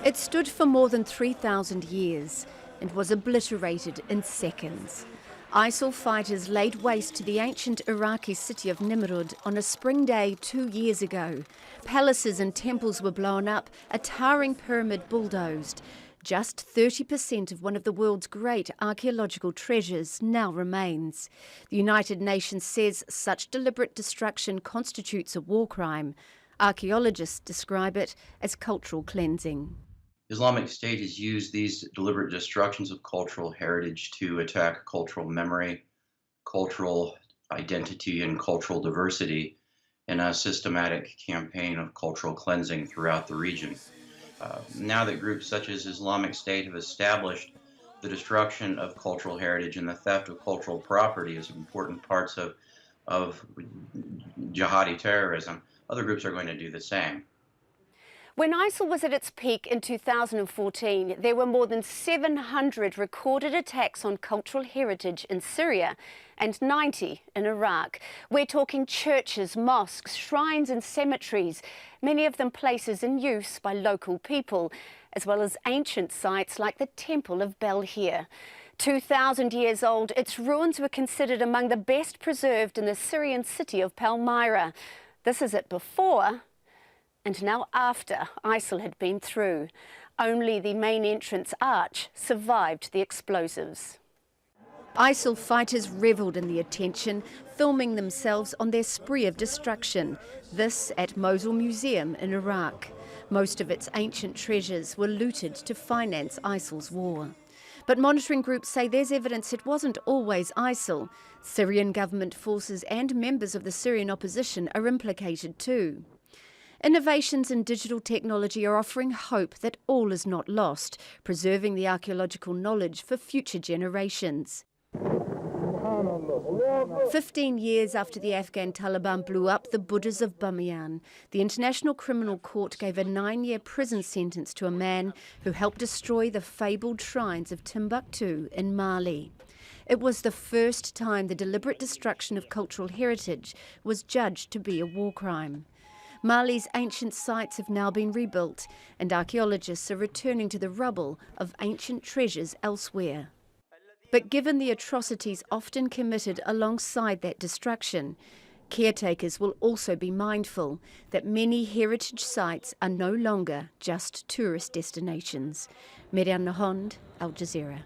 It stood for more than 3,000 years and was obliterated in seconds. ISIL fighters laid waste to the ancient Iraqi city of Nimrud on a spring day 2 years ago. Palaces and temples were blown up, a towering pyramid bulldozed. Just 30% of one of the world's great archaeological treasures now remains. The United Nations says such deliberate destruction constitutes a war crime. Archaeologists describe it as cultural cleansing. Islamic State has used these deliberate destructions of cultural heritage to attack cultural memory, cultural identity, and cultural diversity in a systematic campaign of cultural cleansing throughout the region. Now that groups such as Islamic State have established the destruction of cultural heritage and the theft of cultural property as important parts of jihadi terrorism, other groups are going to do the same. When ISIL was at its peak in 2014, there were more than 700 recorded attacks on cultural heritage in Syria and 90 in Iraq. We're talking churches, mosques, shrines and cemeteries, many of them places in use by local people, as well as ancient sites like the Temple of Belhir. 2,000 years old, its ruins were considered among the best preserved in the Syrian city of Palmyra. This is it before and now after ISIL had been through. Only the main entrance arch survived the explosives. ISIL fighters revelled in the attention, filming themselves on their spree of destruction. This at Mosul Museum in Iraq. Most of its ancient treasures were looted to finance ISIL's war. But monitoring groups say there's evidence it wasn't always ISIL. Syrian government forces and members of the Syrian opposition are implicated too. Innovations in digital technology are offering hope that all is not lost, preserving the archaeological knowledge for future generations. 15 years after the Afghan Taliban blew up the Buddhas of Bamiyan, the International Criminal Court gave a 9-year prison sentence to a man who helped destroy the fabled shrines of Timbuktu in Mali. It was the first time the deliberate destruction of cultural heritage was judged to be a war crime. Mali's ancient sites have now been rebuilt, and archaeologists are returning to the rubble of ancient treasures elsewhere. But given the atrocities often committed alongside that destruction, caretakers will also be mindful that many heritage sites are no longer just tourist destinations. Mereana, Al Jazeera.